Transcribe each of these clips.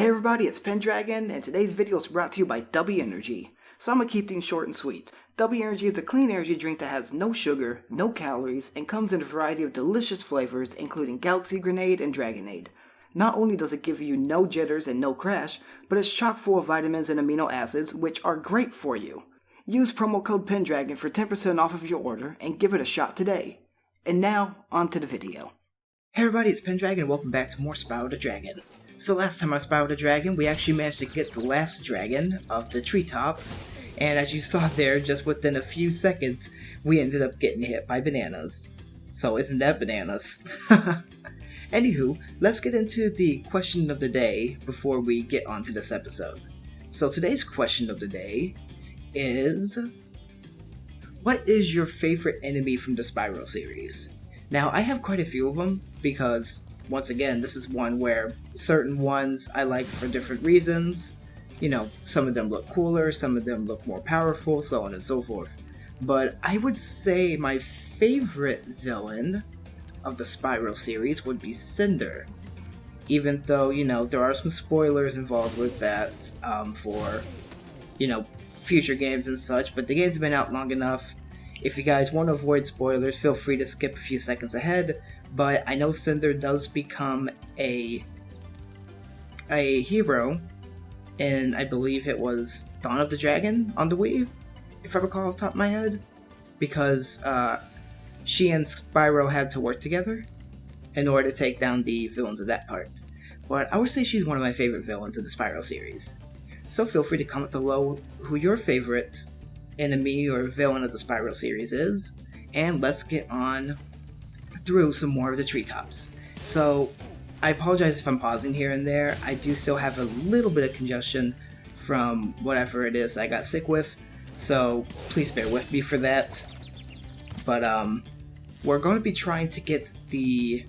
Hey everybody, it's Pendragon, and today's video is brought to you by W Energy. So I'm gonna keep things short and sweet. W Energy is a clean energy drink that has no sugar, no calories, and comes in a variety of delicious flavors, including Galaxy Grenade and Dragonade. Not only does it give you no jitters and no crash, but it's chock full of vitamins and amino acids, which are great for you. Use promo code Pendragon for 10% off of your order, and give it a shot today. And now, on to the video. Hey everybody, it's Pendragon, and welcome back to more Spyro the Dragon. So last time I Spyro the Dragon, we actually managed to get the last dragon of the treetops, and as you saw there, just within a few seconds, we ended up getting hit by bananas. So isn't that bananas? Anywho, let's get into the question of the day before we get onto this episode. So today's question of the day is, what is your favorite enemy from the Spyro series? Now, I have quite a few of them, because once again, this is one where certain ones I like for different reasons. You know, some of them look cooler, some of them look more powerful, so on and so forth. But I would say my favorite villain of the Spyro series would be Cinder. Even though, you know, there are some spoilers involved with that for, you know, future games and such, but the game's been out long enough. If you guys want to avoid spoilers, feel free to skip a few seconds ahead. But I know Cinder does become a hero, and I believe it was Dawn of the Dragon on the Wii, if I recall off the top of my head, because she and Spyro had to work together in order to take down the villains of that part. But I would say she's one of my favorite villains of the Spyro series. So feel free to comment below who your favorite enemy or villain of the Spyro series is, and let's get on through some more of the treetops. So, I apologize if I'm pausing here and there. I do still have a little bit of congestion from whatever it is I got sick with, so please bear with me for that. But we're going to be trying to get the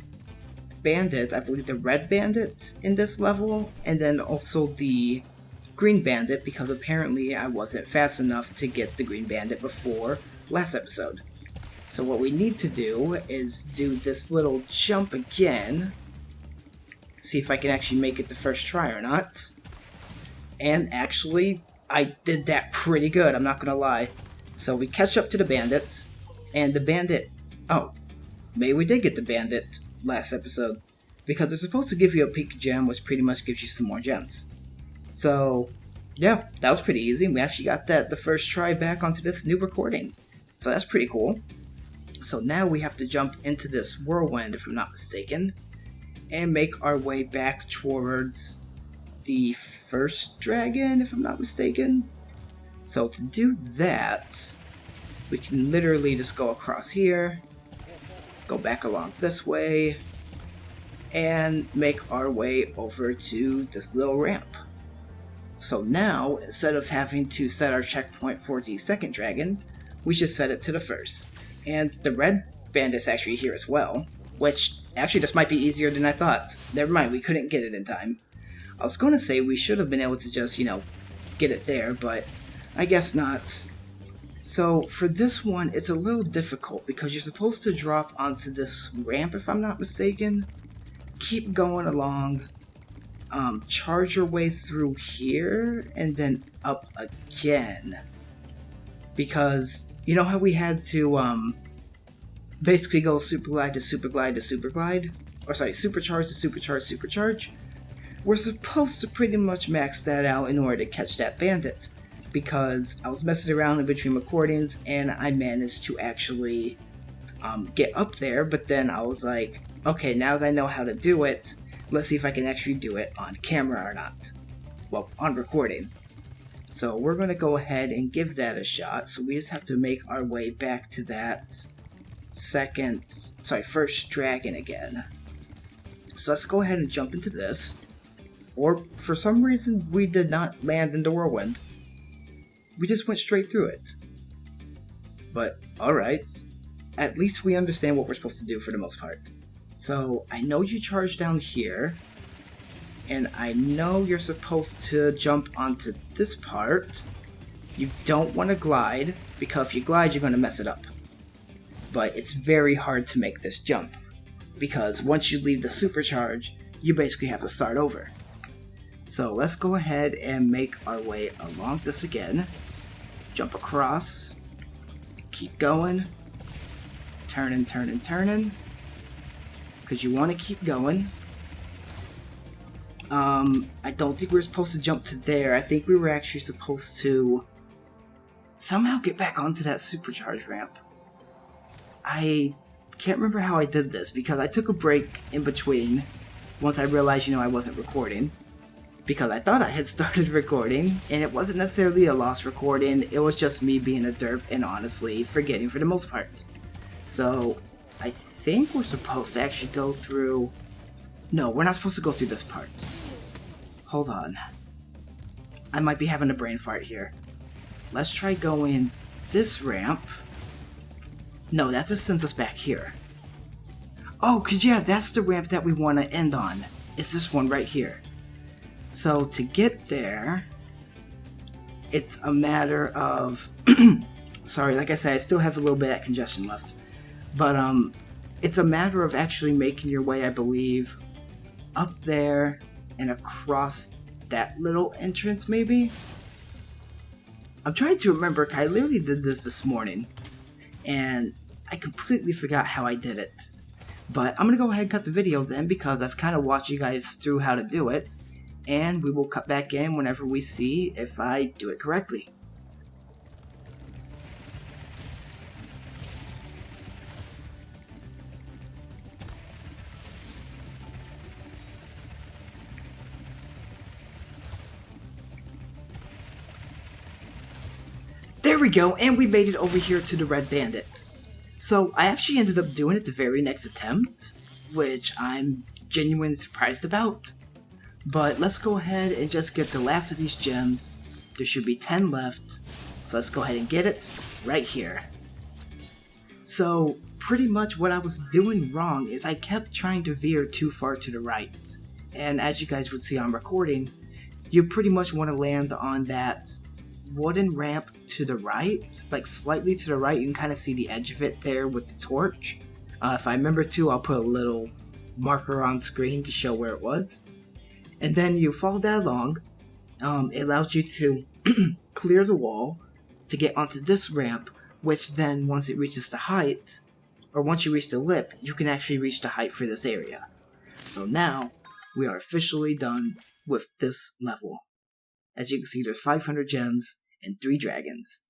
bandit, I believe the red bandit in this level, and then also the green bandit, because apparently I wasn't fast enough to get the green bandit before last episode. So what we need to do is do this little jump again. See if I can actually make it the first try or not. And actually, I did that pretty good, I'm not gonna lie. So we catch up to the bandit, and the bandit... Oh, maybe we did get the bandit last episode, because they're supposed to give you a peak gem, which pretty much gives you some more gems. So, yeah, that was pretty easy. We actually got that the first try back onto this new recording. So that's pretty cool. So now we have to jump into this whirlwind, if I'm not mistaken, and make our way back towards the first dragon, if I'm not mistaken. So to do that, we can literally just go across here, go back along this way, and make our way over to this little ramp. So now, instead of having to set our checkpoint for the second dragon, we should set it to the first. And the red bandit's actually here as well, which actually this might be easier than I thought. Never mind, we couldn't get it in time. I was going to say we should have been able to just, you know, get it there, but I guess not. So for this one, it's a little difficult because you're supposed to drop onto this ramp, if I'm not mistaken. Keep going along, charge your way through here, and then up again. Because you know how we had to basically go super glide to super glide to super glide? Or sorry, supercharge to supercharge, supercharge? We're supposed to pretty much max that out in order to catch that bandit. Because I was messing around in between recordings and I managed to actually get up there, but then I was like, okay, now that I know how to do it, let's see if I can actually do it on camera or not. Well, on recording. So we're going to go ahead and give that a shot. So we just have to make our way back to that first dragon again. So let's go ahead and jump into this. Or for some reason we did not land in the whirlwind. We just went straight through it. But alright, at least we understand what we're supposed to do for the most part. So I know you charge down here. And I know you're supposed to jump onto this part. You don't want to glide, because if you glide, you're going to mess it up. But it's very hard to make this jump, because once you leave the supercharge, you basically have to start over. So let's go ahead and make our way along this again. Jump across. Keep going. Turning, turning, turning. Because you want to keep going. I don't think we were supposed to jump to there. I think we were actually supposed to somehow get back onto that supercharged ramp. I can't remember how I did this because I took a break in between once I realized, I wasn't recording. Because I thought I had started recording, and it wasn't necessarily a lost recording, it was just me being a derp and honestly forgetting for the most part. So, I think we're supposed to actually go through... No, we're not supposed to go through this part. Hold on. I might be having a brain fart here. Let's try going this ramp. No, that just sends us back here. Oh, cause yeah, that's the ramp that we want to end on. It's this one right here. So to get there, it's a matter of... Sorry, like I said, I still have a little bit of congestion left. But it's a matter of actually making your way, I believe, up there and across that little entrance, maybe? I'm trying to remember, 'cause I literally did this morning, and I completely forgot how I did it. But I'm going to go ahead and cut the video then, because I've kind of walked you guys through how to do it, and we will cut back in whenever we see if I do it correctly. There we go, and we made it over here to the Red Bandit. So I actually ended up doing it the very next attempt, which I'm genuinely surprised about. But let's go ahead and just get the last of these gems. There should be 10 left, so let's go ahead and get it right here. So pretty much what I was doing wrong is I kept trying to veer too far to the right. And as you guys would see on recording, you pretty much want to land on that wooden ramp to the right, like slightly to the right. You can kind of see the edge of it there with the torch. If I remember to, I'll put a little marker on screen to show where it was. And then you follow that along. It allows you to clear the wall to get onto this ramp, which then once it reaches the height, or once you reach the lip, you can actually reach the height for this area. So now we are officially done with this level. As you can see, there's 500 gems and 3 dragons.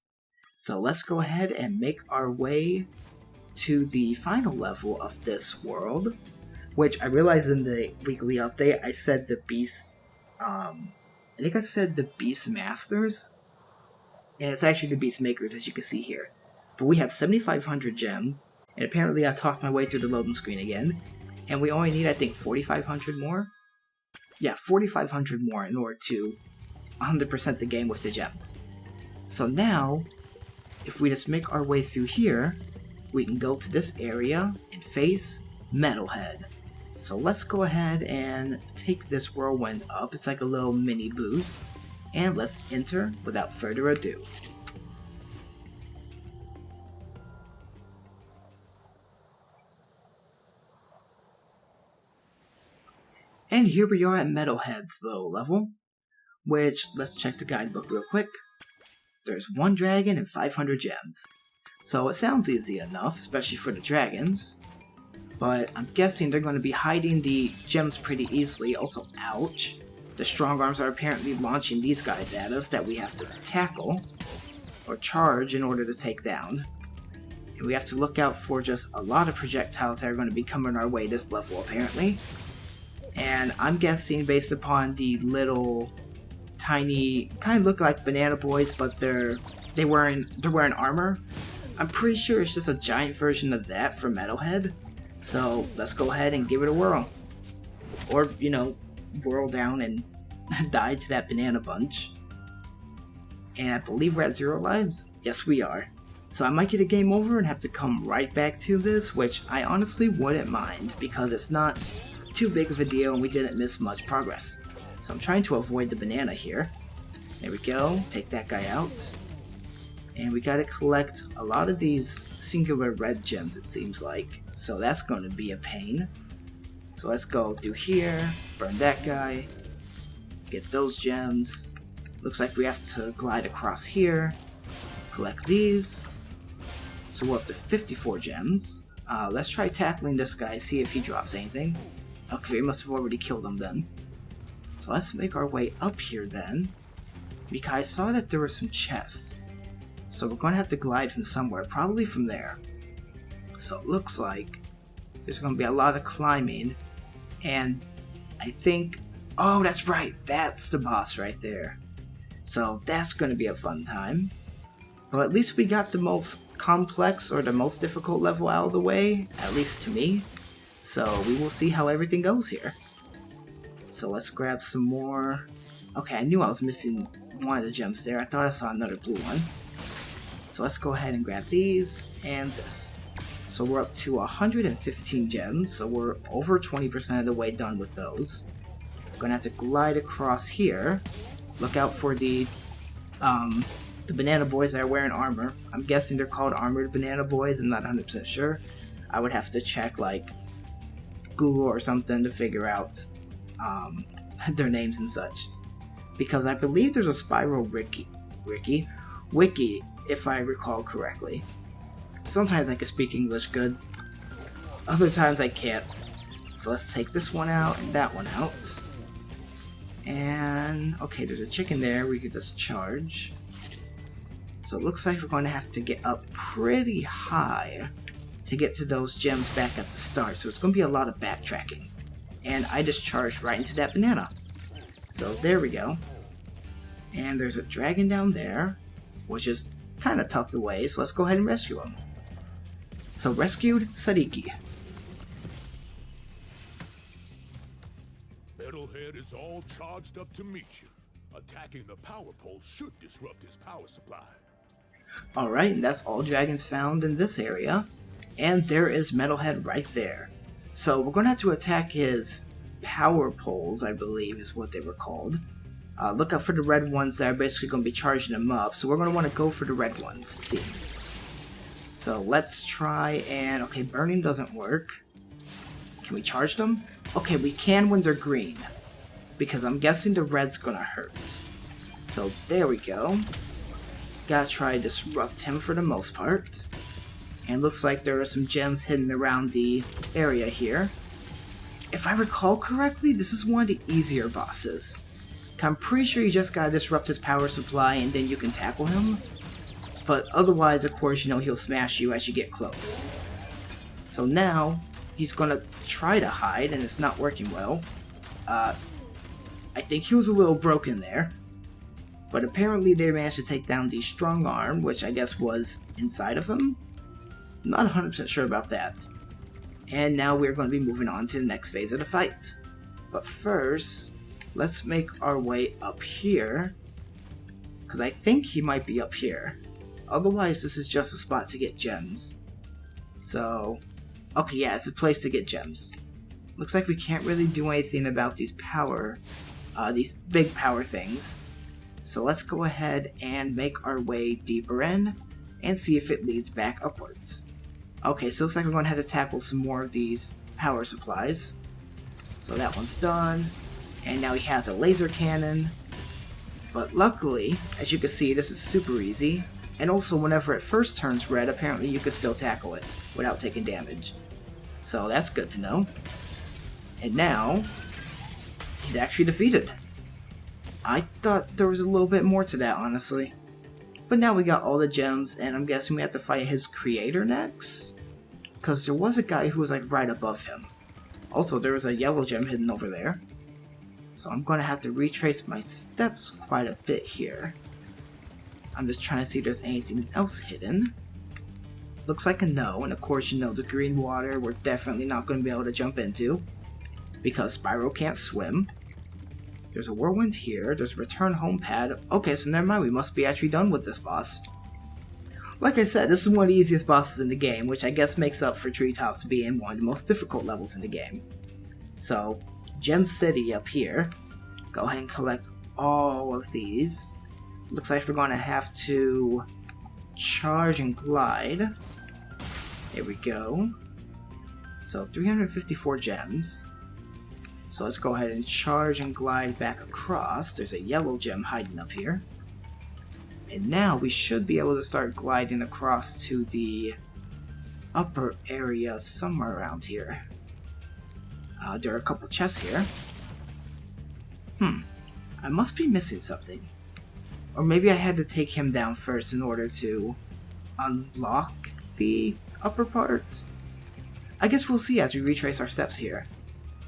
So let's go ahead and make our way to the final level of this world, which I realized in the weekly update I said the Beast, I think I said the Beast Masters, and it's actually the Beast Makers, as you can see here. But we have 7,500 gems, and apparently I tossed my way through the loading screen again, and we only need, I think, 4,500 more? Yeah, 4,500 more in order to 100% the game with the gems. So now, if we just make our way through here, we can go to this area and face Metalhead. So let's go ahead and take this whirlwind up. It's like a little mini boost. And let's enter without further ado. And here we are at Metalhead's low level, which, let's check the guidebook real quick. There's 1 dragon and 500 gems. So it sounds easy enough, especially for the dragons. But I'm guessing they're going to be hiding the gems pretty easily. Also, ouch. The strong arms are apparently launching these guys at us that we have to tackle or charge in order to take down. And we have to look out for just a lot of projectiles that are going to be coming our way this level apparently. And I'm guessing based upon the little tiny, kind of look like banana boys, but they're wearing armor. I'm pretty sure it's just a giant version of that for Metalhead. So let's go ahead and give it a whirl. Or, whirl down and die to that banana bunch. And I believe we're at 0 lives. Yes, we are. So I might get a game over and have to come right back to this, which I honestly wouldn't mind, because it's not too big of a deal and we didn't miss much progress. So I'm trying to avoid the banana here. There we go, take that guy out. And we gotta collect a lot of these singular red gems, it seems like. So that's gonna be a pain. So let's go through here, burn that guy. Get those gems. Looks like we have to glide across here. Collect these. So we're up to 54 gems. Let's try tackling this guy, see if he drops anything. Okay, we must have already killed him then. So let's make our way up here then. Because I saw that there were some chests. So we're going to have to glide from somewhere, probably from there. So it looks like there's going to be a lot of climbing. And I think... Oh, that's right! That's the boss right there. So that's going to be a fun time. Well, at least we got the most complex or the most difficult level out of the way, at least to me. So we will see how everything goes here. So let's grab some more. Okay, I knew I was missing one of the gems there. I thought I saw another blue one. So let's go ahead and grab these and this. So we're up to 115 gems, so we're over 20% of the way done with those. We're gonna have to glide across here. Look out for the banana boys that are wearing armor. I'm guessing they're called armored banana boys. I'm not 100% sure. I would have to check like Google or something to figure out their names and such. Because I believe there's a Spyro wiki, if I recall correctly. Sometimes I can speak English good. Other times I can't. So let's take this one out and that one out. And, okay, there's a chicken there we could just charge. So it looks like we're going to have to get up pretty high to get to those gems back at the start. So it's going to be a lot of backtracking. And I just charged right into that banana. So there we go. And there's a dragon down there, which is kind of tucked away. So let's go ahead and rescue him. So rescued Sadiki. Metalhead is all charged up to meet you. Attacking the power pole should disrupt his power supply. Alright, and that's all dragons found in this area. And there is Metalhead right there. So we're going to have to attack his power poles, I believe is what they were called. Look out for the red ones that are basically going to be charging them up. So we're going to want to go for the red ones, it seems. So let's try and... Okay, burning doesn't work. Can we charge them? Okay, we can when they're green. Because I'm guessing the red's gonna hurt. So there we go. Gotta try to disrupt him for the most part. And looks like there are some gems hidden around the area here. If I recall correctly, this is one of the easier bosses. I'm pretty sure you just gotta disrupt his power supply and then you can tackle him. But otherwise, of course, you know, he'll smash you as you get close. So now, he's gonna try to hide and it's not working well. I think he was a little broken there. But apparently they managed to take down the strong arm, which I guess was inside of him. Not 100% sure about that. And now we're going to be moving on to the next phase of the fight. But first, let's make our way up here. Because I think he might be up here. Otherwise, this is just a spot to get gems. So, okay, yeah, it's a place to get gems. Looks like we can't really do anything about these big power things. So let's go ahead and make our way deeper in and see if it leads back upwards. Okay, so looks like we're going to have to tackle some more of these power supplies. So that one's done. And now he has a laser cannon. But luckily, as you can see, this is super easy. And also, whenever it first turns red, apparently you can still tackle it without taking damage. So that's good to know. And now, he's actually defeated. I thought there was a little bit more to that, honestly. But now we got all the gems, and I'm guessing we have to fight his creator next? Because there was a guy who was like right above him. Also, there was a yellow gem hidden over there. So I'm going to have to retrace my steps quite a bit here. I'm just trying to see if there's anything else hidden. Looks like a no, and of course you know the green water we're definitely not going to be able to jump into. Because Spyro can't swim. There's a whirlwind here, there's a return home pad. Okay, so never mind, we must be actually done with this boss. Like I said, this is one of the easiest bosses in the game, which I guess makes up for Treetops being one of the most difficult levels in the game. So, Gem City up here. Go ahead and collect all of these. Looks like we're going to have to charge and glide. There we go. So, 354 gems. So let's go ahead and charge and glide back across. There's a yellow gem hiding up here. And now we should be able to start gliding across to the upper area somewhere around here. There are a couple chests here. I must be missing something. Or maybe I had to take him down first in order to unlock the upper part. I guess we'll see as we retrace our steps here.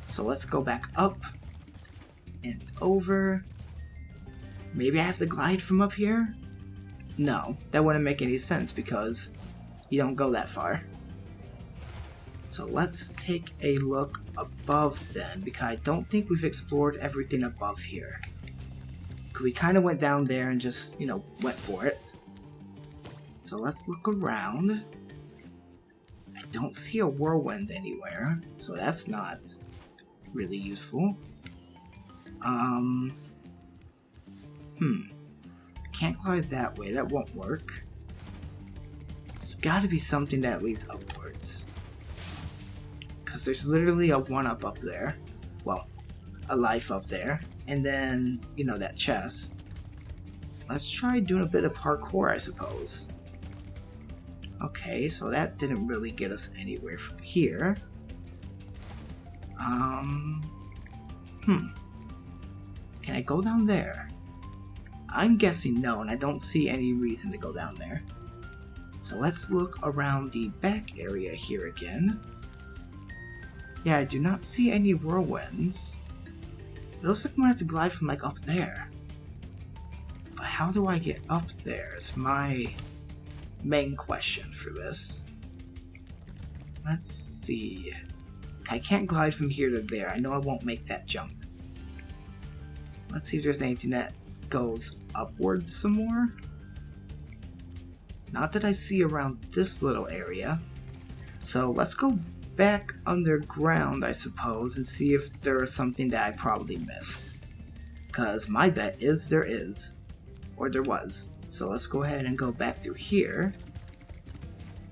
So let's go back up and over. Maybe I have to glide from up here? No, that wouldn't make any sense because you don't go that far. So let's take a look above then, because I don't think we've explored everything above here. We kind of went down there and just, went for it. So let's look around. I don't see a whirlwind anywhere, so that's not really useful. Can't glide that way, that won't work. There's gotta be something that leads upwards. Because there's literally a 1-up up there. Well, a life up there. And then, that chest. Let's try doing a bit of parkour, I suppose. Okay, so that didn't really get us anywhere from here. Can I go down there? I'm guessing no, and I don't see any reason to go down there. So let's look around the back area here again. Yeah, I do not see any whirlwinds. It looks like I'm gonna have to glide from up there. But how do I get up there is my main question for this. Let's see. I can't glide from here to there. I know I won't make that jump. Let's see if there's anything that goes upwards some more. Not that I see around this little area. So let's go back underground, I suppose, and see if there is something that I probably missed. Because my bet is there is. Or there was. So let's go ahead and go back to here.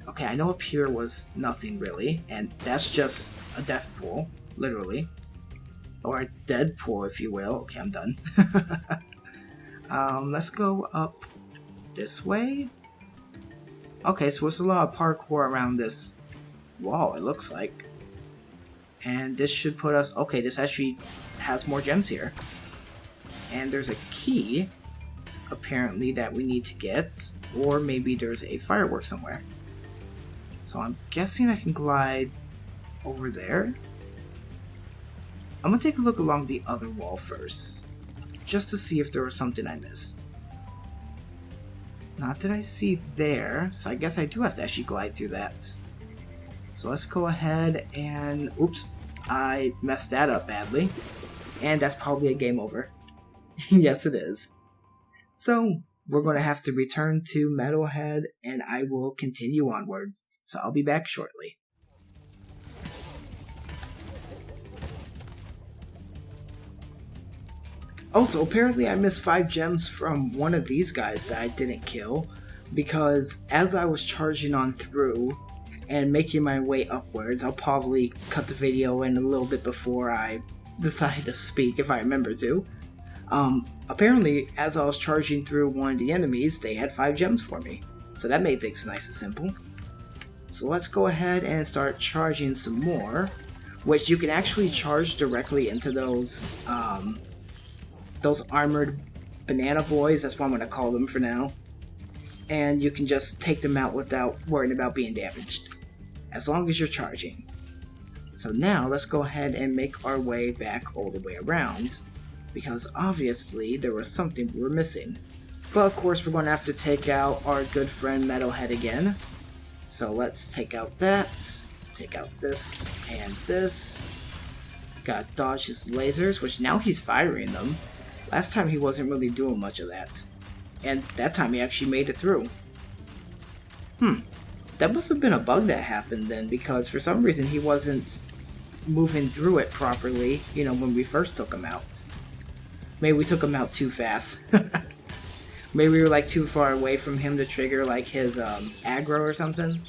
Okay, I know up here was nothing really, and that's just a death pool, literally. Or a dead pool, if you will. Okay, I'm done. Let's go up this way. Okay, so there's a lot of parkour around this wall, it looks like. And this should put us... Okay, this actually has more gems here. And there's a key, apparently, that we need to get. Or maybe there's a firework somewhere. So I'm guessing I can glide over there. I'm gonna take a look along the other wall first, just to see if there was something I missed. Not that I see there, so I guess I do have to actually glide through that. So let's go ahead and... Oops, I messed that up badly. And that's probably a game over. Yes, it is. So, we're going to have to return to Metalhead, and I will continue onwards. So I'll be back shortly. Also, apparently I missed 5 gems from one of these guys that I didn't kill, because as I was charging on through and making my way upwards, I'll probably cut the video in a little bit before I decide to speak if I remember to. Apparently, as I was charging through one of the enemies, they had 5 gems for me. So that made things nice and simple. So let's go ahead and start charging some more, which you can actually charge directly into those armored banana boys, that's what I'm going to call them for now. And you can just take them out without worrying about being damaged, as long as you're charging. So now let's go ahead and make our way back all the way around, because obviously there was something we were missing. But of course we're going to have to take out our good friend Metalhead again. So let's take out that, take out this and this. Gotta dodge his lasers, which now he's firing them. Last time he wasn't really doing much of that. And that time he actually made it through. That must have been a bug that happened then, because for some reason he wasn't moving through it properly, when we first took him out. Maybe we took him out too fast. Maybe we were too far away from him to trigger his aggro or something.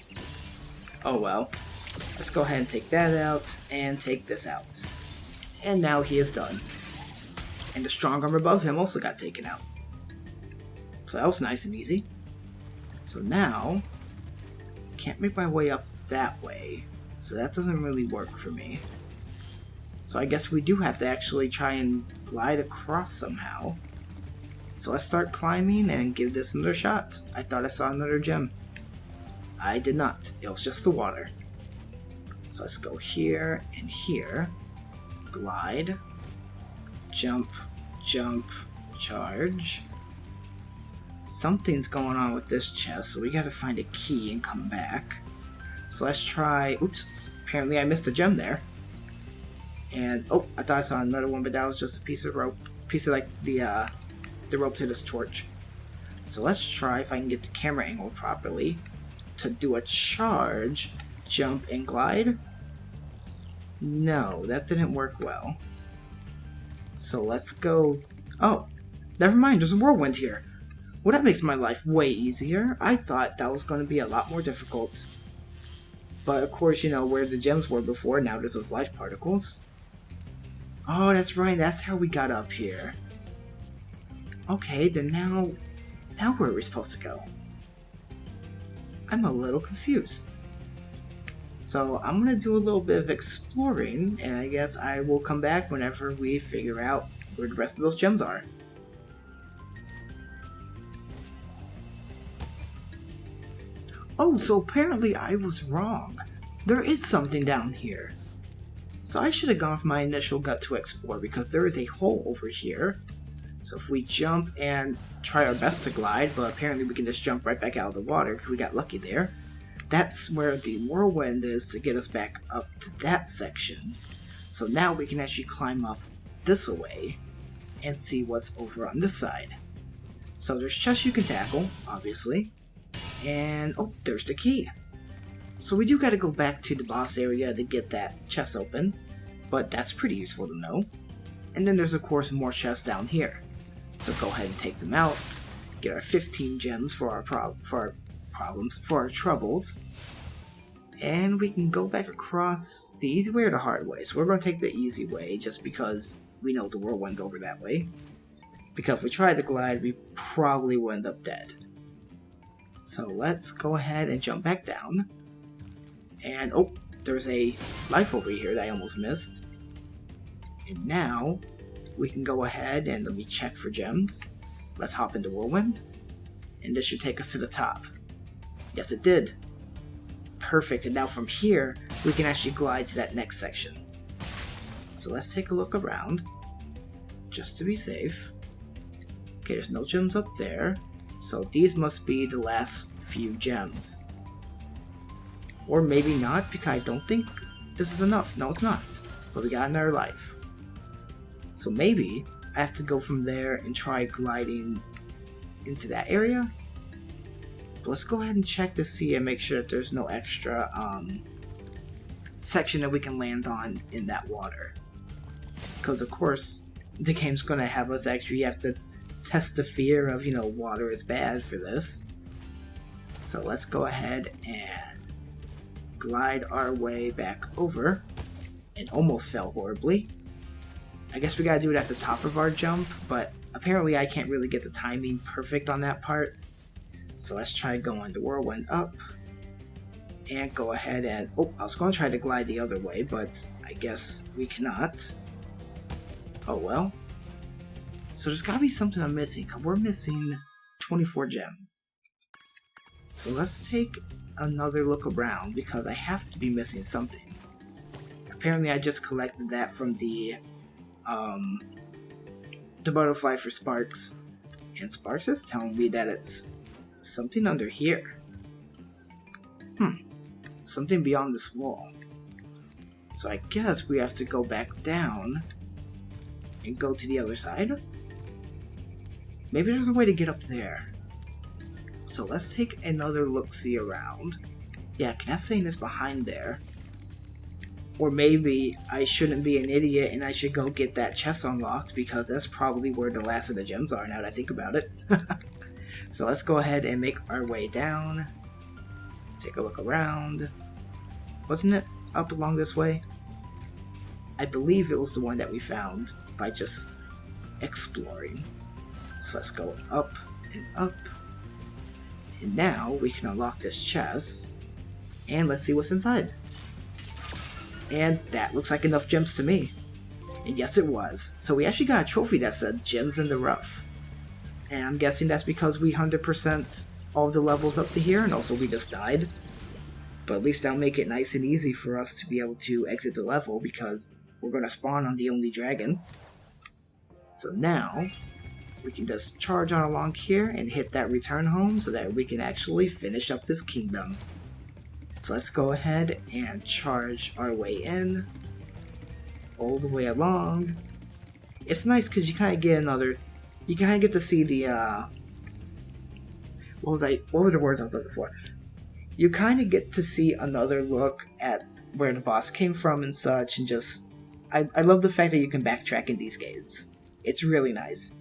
Oh well. Let's go ahead and take that out and take this out. And now he is done. And the strong arm above him also got taken out. So that was nice and easy. So now, can't make my way up that way. So that doesn't really work for me. So I guess we do have to actually try and glide across somehow. So let's start climbing and give this another shot. I thought I saw another gem. I did not. It was just the water. So let's go here and here. Glide. Jump. Jump. Charge. Something's going on with this chest, so we gotta find a key and come back. So let's try... Oops. Apparently I missed a gem there. And... Oh, I thought I saw another one, but that was just a piece of rope. Piece of, like, the rope to this torch. So let's try if I can get the camera angle properly to do a charge, jump, and glide. No, that didn't work well. So let's go... Oh, never mind, there's a whirlwind here. Well, that makes my life way easier. I thought that was going to be a lot more difficult. But of course, you know, where the gems were before, now there's those life particles. Oh, that's right, that's how we got up here. Okay, then now where are we supposed to go? I'm a little confused. So I'm going to do a little bit of exploring, and I guess I will come back whenever we figure out where the rest of those gems are. Oh, so apparently I was wrong. There is something down here. So I should have gone for my initial gut to explore, because there is a hole over here. So if we jump and try our best to glide, but apparently we can just jump right back out of the water because we got lucky there. That's where the whirlwind is to get us back up to that section. So now we can actually climb up this way and see what's over on this side. So there's chests you can tackle, obviously. And, oh, there's the key. So we do gotta go back to the boss area to get that chest open, but that's pretty useful to know. And then there's of course more chests down here. So go ahead and take them out, get our 15 gems for our troubles, and we can go back across the easy way or the hard way. So we're going to take the easy way just because we know the whirlwind's over that way. Because if we try to glide, we probably will end up dead. So let's go ahead and jump back down. And oh, there's a life over here that I almost missed. And now we can go ahead and let me check for gems. Let's hop into whirlwind. And this should take us to the top. Yes, it did. Perfect, and now from here, we can actually glide to that next section. So let's take a look around, just to be safe. Okay, there's no gems up there, so these must be the last few gems. Or maybe not, because I don't think this is enough. No, it's not. But we got another life. So maybe I have to go from there and try gliding into that area. But let's go ahead and check to see and make sure that there's no extra section that we can land on in that water. Because of course, the game's going to have us actually have to test the fear of, you know, water is bad for this. So let's go ahead and glide our way back over. And almost fell horribly. I guess we gotta do it at the top of our jump, but apparently I can't really get the timing perfect on that part. So let's try going the whirlwind up. And go ahead and... Oh, I was going to try to glide the other way, but I guess we cannot. Oh well. So there's gotta be something I'm missing, because we're missing 24 gems. So let's take another look around, because I have to be missing something. Apparently I just collected that from the butterfly for Sparks. And Sparks is telling me that it's something under here. Something beyond this wall. So I guess we have to go back down and go to the other side. Maybe there's a way to get up there. So let's take another look-see around. Yeah, Kness saying is behind there. Or maybe I shouldn't be an idiot and I should go get that chest unlocked, because that's probably where the last of the gems are now that I think about it. So let's go ahead and make our way down. Take a look around. Wasn't it up along this way? I believe it was the one that we found by just exploring. So let's go up and up. And now we can unlock this chest. And let's see what's inside. And that looks like enough gems to me. And yes, it was. So we actually got a trophy that said Gems in the Rough. And I'm guessing that's because we 100% all of the levels up to here, and also we just died. But at least that'll make it nice and easy for us to be able to exit the level, because we're going to spawn on the only dragon. So now, we can just charge on along here and hit that return home so that we can actually finish up this kingdom. So let's go ahead and charge our way in, all the way along. It's nice because you kind of get you kind of get to see the, what were the words I was looking for? You kind of get to see another look at where the boss came from and such, and just, I love the fact that you can backtrack in these games. It's really nice.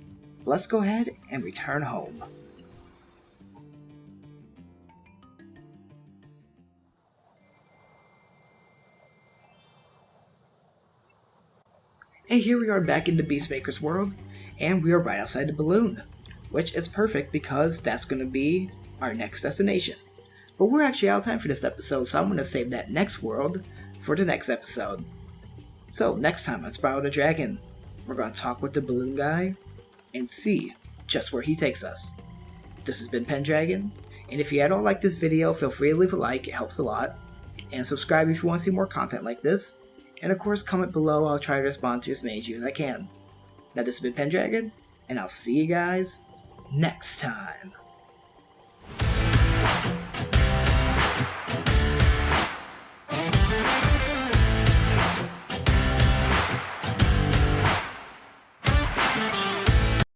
Let's go ahead and return home. And here we are back in the Beastmaker's world, and we are right outside the balloon, which is perfect because that's going to be our next destination. But we're actually out of time for this episode, so I'm going to save that next world for the next episode. So next time on Spyro the Dragon, we're going to talk with the balloon guy and see just where he takes us. This has been Pendragon, and if you at all like this video, feel free to leave a like, it helps a lot, and subscribe if you want to see more content like this. And of course, comment below, I'll try to respond to as many of you as I can. Now this has been Pendragon, and I'll see you guys next time.